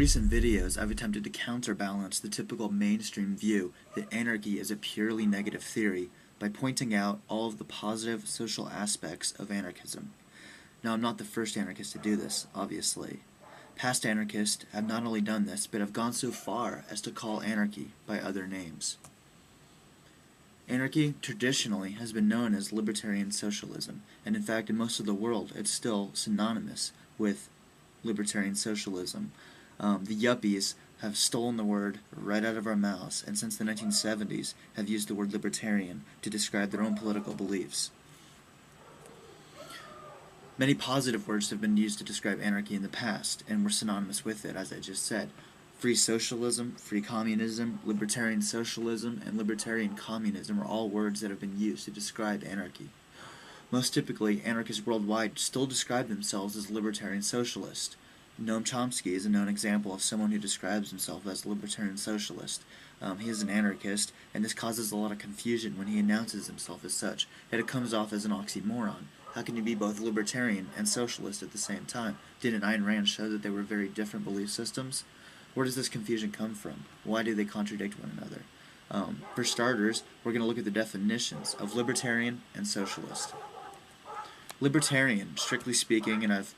recent videos, I've attempted to counterbalance the typical mainstream view that anarchy is a purely negative theory by pointing out all of the positive social aspects of anarchism. Now, I'm not the first anarchist to do this, obviously. Past anarchists have not only done this, but have gone so far as to call anarchy by other names. Anarchy, traditionally, has been known as Libertarian-Socialism, and in fact, in most of the world, it's still synonymous with Libertarian-Socialism. The yuppies have stolen the word right out of our mouths, and since the 1970s have used the word libertarian to describe their own political beliefs. Many positive words have been used to describe anarchy in the past, and were synonymous with it, as I just said. Free socialism, free communism, libertarian socialism, and libertarian communism are all words that have been used to describe anarchy. Most typically, anarchists worldwide still describe themselves as libertarian socialist. Noam Chomsky is a known example of someone who describes himself as a libertarian socialist. He is an anarchist, and this causes a lot of confusion when he announces himself as such, and it comes off as an oxymoron. How can you be both libertarian and socialist at the same time? Didn't Ayn Rand show that they were very different belief systems? Where does this confusion come from? Why do they contradict one another? For starters, we're going to look at the definitions of libertarian and socialist. Libertarian, strictly speaking, and I've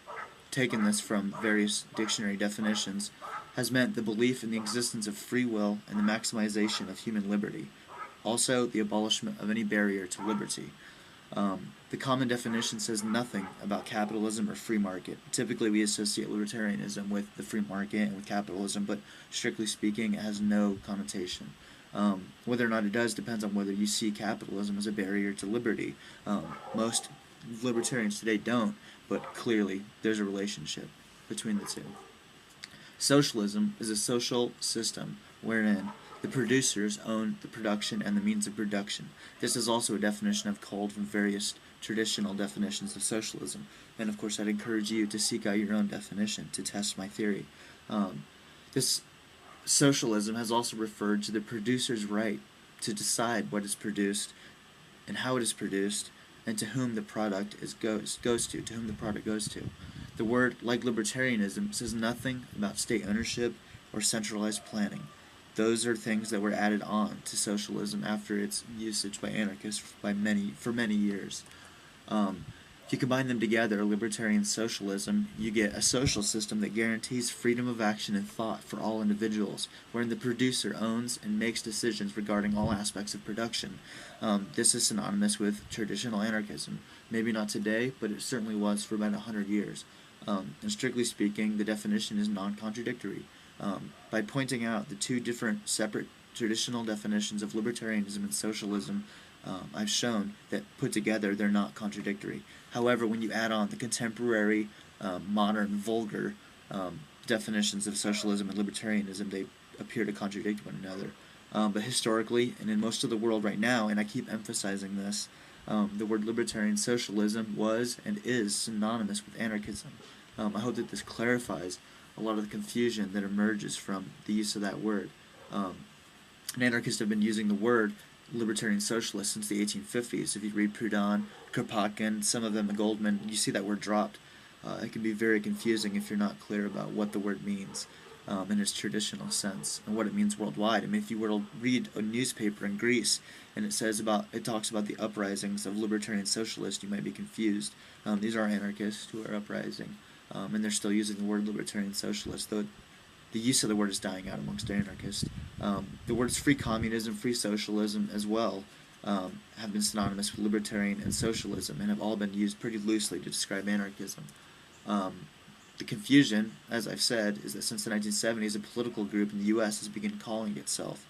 taken this from various dictionary definitions, has meant the belief in the existence of free will and the maximization of human liberty. Also, the abolishment of any barrier to liberty. The common definition says nothing about capitalism or free market. Typically, we associate libertarianism with the free market and with capitalism, but strictly speaking, it has no connotation. Whether or not it does depends on whether you see capitalism as a barrier to liberty. Most libertarians today don't, but clearly there's a relationship between the two. Socialism is a social system wherein the producers own the production and the means of production. This is also a definition I've culled from various traditional definitions of socialism. And of course, I'd encourage you to seek out your own definition to test my theory. This socialism has also referred to the producer's right to decide what is produced and how it is produced and to whom the product goes to. The word, like libertarianism, says nothing about state ownership or centralized planning. Those are things that were added on to socialism after its usage by anarchists for many years. If you combine them together, libertarian socialism, you get a social system that guarantees freedom of action and thought for all individuals, wherein the producer owns and makes decisions regarding all aspects of production. This is synonymous with traditional anarchism. Maybe not today, but it certainly was for about 100 years. And strictly speaking, the definition is non-contradictory. By pointing out the two different separate traditional definitions of libertarianism and socialism, I've shown that put together they're not contradictory. However, when you add on the contemporary, modern, vulgar definitions of socialism and libertarianism, they appear to contradict one another. But historically, and in most of the world right now, and I keep emphasizing this, the word libertarian socialism was and is synonymous with anarchism. I hope that this clarifies a lot of the confusion that emerges from the use of that word. Anarchists have been using the word libertarian socialist since the 1850s. If you read Proudhon, Kropotkin, some of them, the Goldman, you see that word dropped. It can be very confusing if you're not clear about what the word means in its traditional sense and what it means worldwide. I mean, if you were to read a newspaper in Greece and it talks about the uprisings of libertarian socialists, you might be confused. These are anarchists who are uprising, and they're still using the word libertarian socialist, though the use of the word is dying out amongst anarchists. The words free communism, free socialism as well have been synonymous with libertarian and socialism and have all been used pretty loosely to describe anarchism. The confusion, as I've said, is that since the 1970s, a political group in the U.S. has begun calling itself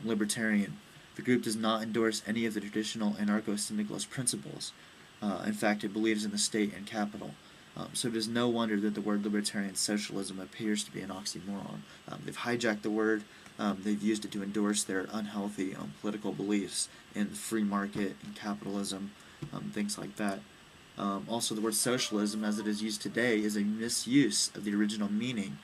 libertarian. The group does not endorse any of the traditional anarcho-syndicalist principles. In fact, it believes in the state and capital. So it is no wonder that the word libertarian socialism appears to be an oxymoron. They've hijacked the word, they've used it to endorse their unhealthy political beliefs in the free market and capitalism, things like that. Also, the word socialism, as it is used today, is a misuse of the original meaning.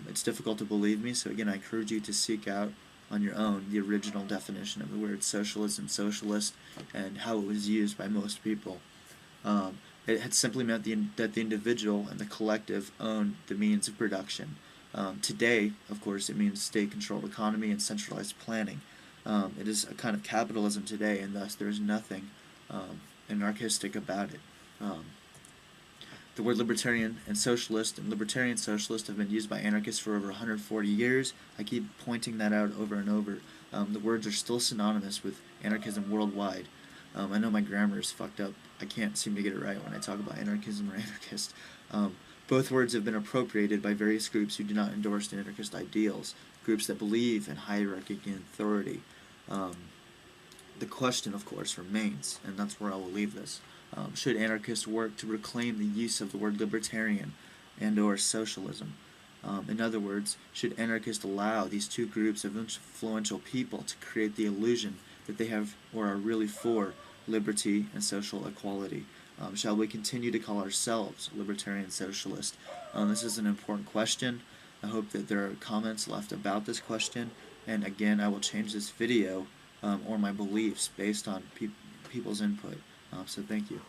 It's difficult to believe me, so again, I encourage you to seek out on your own the original definition of the word socialism, socialist, and how it was used by most people. It had simply meant that the individual and the collective owned the means of production. Today, of course, it means state-controlled economy and centralized planning. It is a kind of capitalism today, and thus there is nothing anarchistic about it. The word libertarian and socialist and libertarian-socialist have been used by anarchists for over 140 years. I keep pointing that out over and over. The words are still synonymous with anarchism worldwide. I know my grammar is fucked up. I can't seem to get it right when I talk about anarchism or anarchist. Both words have been appropriated by various groups who do not endorse the anarchist ideals, groups that believe in hierarchy and authority. The question, of course, remains, and that's where I will leave this. Should anarchists work to reclaim the use of the word libertarian and or socialism? In other words, should anarchists allow these two groups of influential people to create the illusion that they have or are really for liberty and social equality? Shall we continue to call ourselves libertarian-socialist? This is an important question. I hope that there are comments left about this question, and again, I will change this video or my beliefs based on people's input. So thank you.